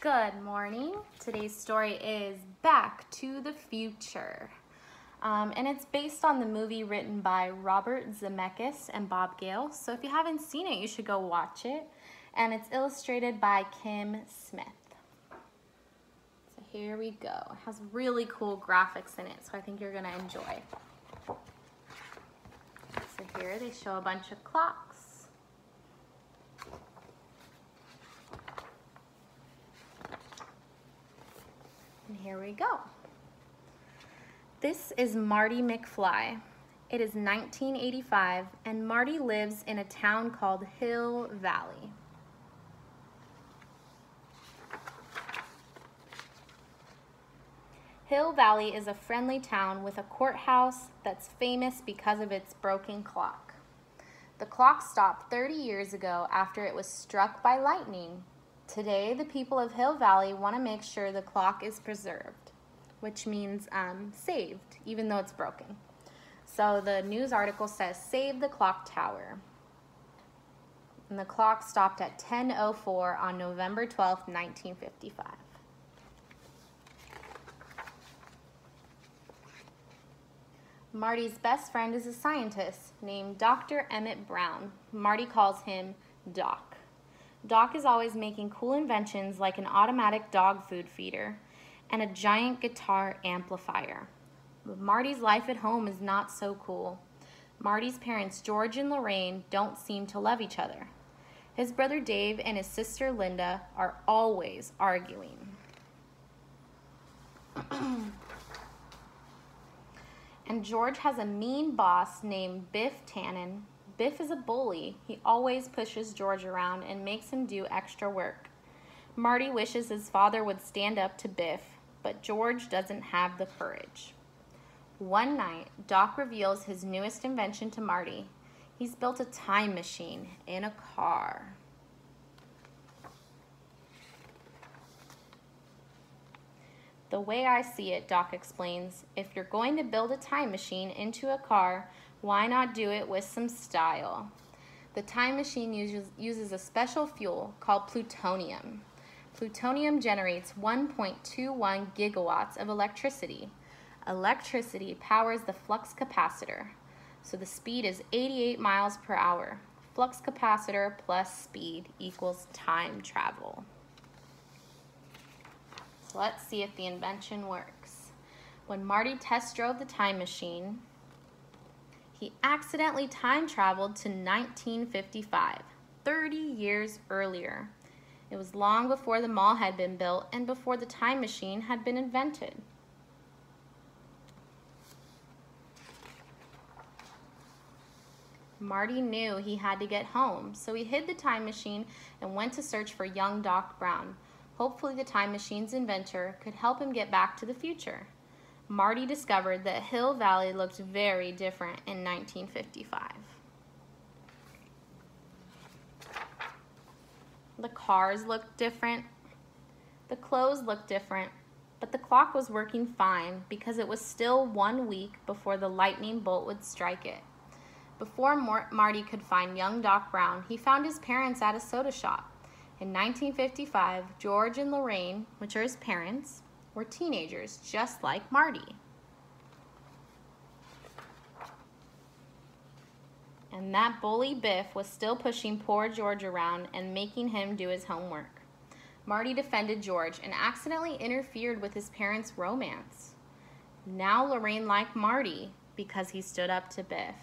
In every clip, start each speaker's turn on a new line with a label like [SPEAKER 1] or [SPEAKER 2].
[SPEAKER 1] Good morning. Today's story is Back to the Future. And it's based on the movie written by Robert Zemeckis and Bob Gale. So if you haven't seen it, you should go watch it. And it's illustrated by Kim Smith. So here we go. It has really cool graphics in it, so I think you're gonna enjoy. So here they show a bunch of clocks. And here we go. This is Marty McFly. It is 1985, and Marty lives in a town called Hill Valley. Hill Valley is a friendly town with a courthouse that's famous because of its broken clock. The clock stopped 30 years ago after it was struck by lightning. Today, the people of Hill Valley want to make sure the clock is preserved, which means saved, even though it's broken. So the news article says, "Save the clock tower." And the clock stopped at 10:04 on November 12th, 1955. Marty's best friend is a scientist named Dr. Emmett Brown. Marty calls him Doc. Doc is always making cool inventions like an automatic dog food feeder and a giant guitar amplifier. But Marty's life at home is not so cool. Marty's parents, George and Lorraine, don't seem to love each other. His brother Dave and his sister Linda are always arguing. And George has a mean boss named Biff Tannen. Biff is a bully. He always pushes George around and makes him do extra work. Marty wishes his father would stand up to Biff, but George doesn't have the courage. One night, Doc reveals his newest invention to Marty. He's built a time machine in a car. The way I see it, Doc explains, if you're going to build a time machine into a car, why not do it with some style? The time machine uses a special fuel called plutonium. Plutonium generates 1.21 gigawatts of electricity. Electricity powers the flux capacitor, so the speed is 88 miles per hour. Flux capacitor plus speed equals time travel. So let's see if the invention works. When Marty test drove the time machine, he accidentally time traveled to 1955, 30 years earlier. It was long before the mall had been built and before the time machine had been invented. Marty knew he had to get home, so he hid the time machine and went to search for young Doc Brown. Hopefully the time machine's inventor could help him get back to the future. Marty discovered that Hill Valley looked very different in 1955. The cars looked different, the clothes looked different, but the clock was working fine because it was still 1 week before the lightning bolt would strike it. Before Marty could find young Doc Brown, he found his parents at a soda shop. In 1955, George and Lorraine, which are his parents, were teenagers, just like Marty. And that bully Biff was still pushing poor George around and making him do his homework. Marty defended George and accidentally interfered with his parents' romance. Now Lorraine liked Marty because he stood up to Biff.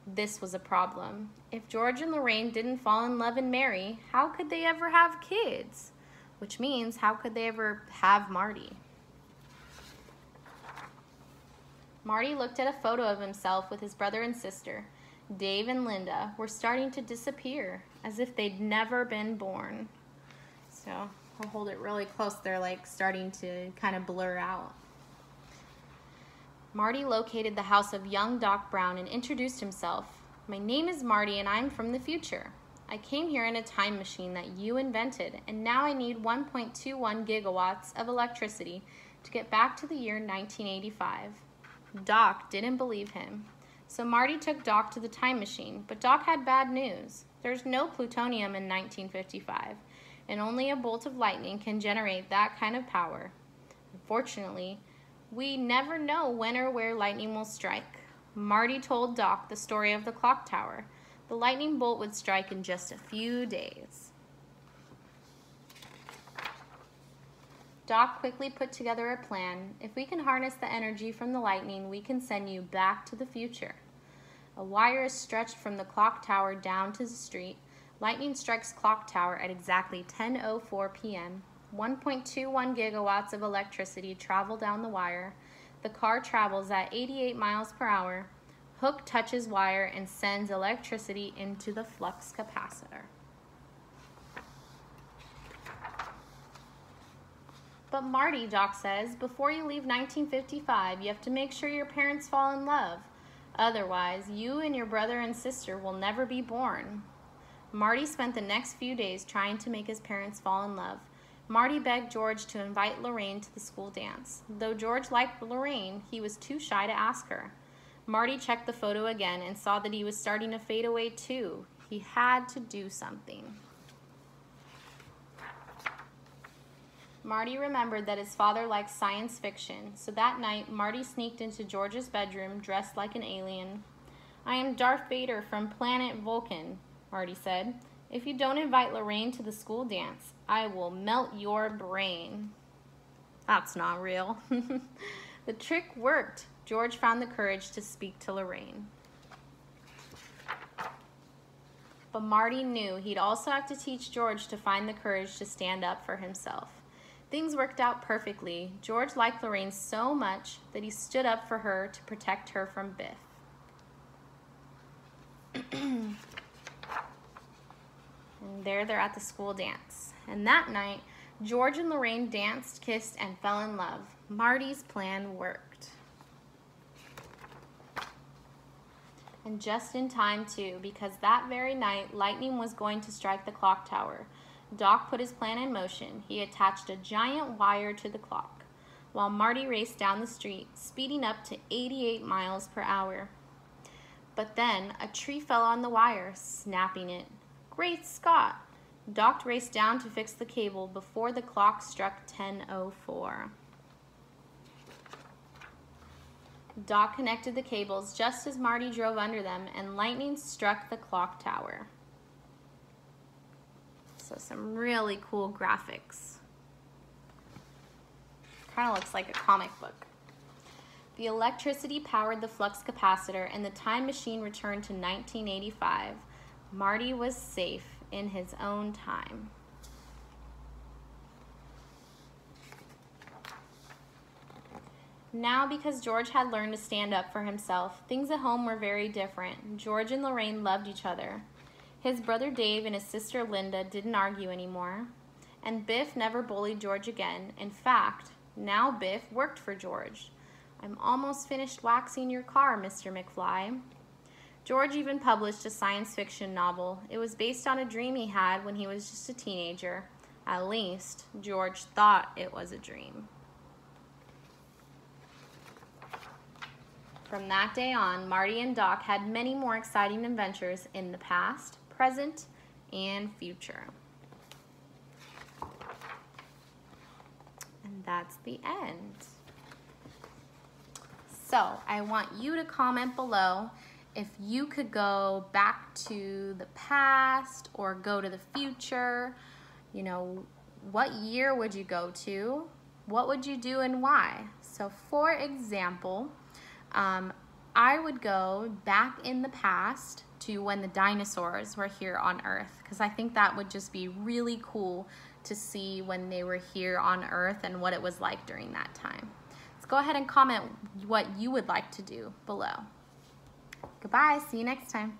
[SPEAKER 1] This was a problem. If George and Lorraine didn't fall in love and marry, how could they ever have kids? Which means, how could they ever have Marty? Marty looked at a photo of himself with his brother and sister. Dave and Linda were starting to disappear, as if they'd never been born. So I'll hold it really close. They're like starting to kind of blur out. Marty located the house of young Doc Brown and introduced himself. "My name is Marty and I'm from the future. I came here in a time machine that you invented, and now I need 1.21 gigawatts of electricity to get back to the year 1985. Doc didn't believe him. So Marty took Doc to the time machine, but Doc had bad news. There's no plutonium in 1955. and only a bolt of lightning can generate that kind of power. Unfortunately, we never know when or where lightning will strike. Marty told Doc the story of the clock tower. The lightning bolt would strike in just a few days. Doc quickly put together a plan. If we can harness the energy from the lightning, we can send you back to the future. A wire is stretched from the clock tower down to the street. Lightning strikes clock tower at exactly 10:04 p.m. 1.21 gigawatts of electricity travel down the wire. The car travels at 88 miles per hour. Hook touches wire and sends electricity into the flux capacitor. But Marty, Doc says, before you leave 1955, you have to make sure your parents fall in love. Otherwise, you and your brother and sister will never be born. Marty spent the next few days trying to make his parents fall in love. Marty begged George to invite Lorraine to the school dance. Though George liked Lorraine, he was too shy to ask her. Marty checked the photo again and saw that he was starting to fade away too. He had to do something. Marty remembered that his father liked science fiction, so that night Marty sneaked into George's bedroom dressed like an alien. "I am Darth Vader from planet Vulcan," Marty said. "If you don't invite Lorraine to the school dance, I will melt your brain." That's not real. The trick worked. George found the courage to speak to Lorraine. But Marty knew he'd also have to teach George to find the courage to stand up for himself. Things worked out perfectly. George liked Lorraine so much that he stood up for her to protect her from Biff. And there they're at the school dance. And that night, George and Lorraine danced, kissed, and fell in love. Marty's plan worked. And just in time, too, because that very night, lightning was going to strike the clock tower. Doc put his plan in motion. He attached a giant wire to the clock, while Marty raced down the street, speeding up to 88 miles per hour. But then a tree fell on the wire, snapping it. Great Scott! Doc raced down to fix the cable before the clock struck 10:04. Doc connected the cables just as Marty drove under them, and lightning struck the clock tower. So some really cool graphics. Kind of looks like a comic book. The electricity powered the flux capacitor, and the time machine returned to 1985. Marty was safe in his own time. Now, because George had learned to stand up for himself, things at home were very different. George and Lorraine loved each other. His brother Dave and his sister Linda didn't argue anymore. And Biff never bullied George again. In fact, now Biff worked for George. "I'm almost finished waxing your car, Mr. McFly." George even published a science fiction novel. It was based on a dream he had when he was just a teenager. At least, George thought it was a dream. From that day on, Marty and Doc had many more exciting adventures in the past, present, and future. And that's the end. So I want you to comment below if you could go back to the past or go to the future. You know, what year would you go to? What would you do and why? So for example, I would go back in the past to when the dinosaurs were here on Earth, because I think that would just be really cool to see when they were here on Earth and what it was like during that time. Let's go ahead and comment what you would like to do below. Goodbye, see you next time.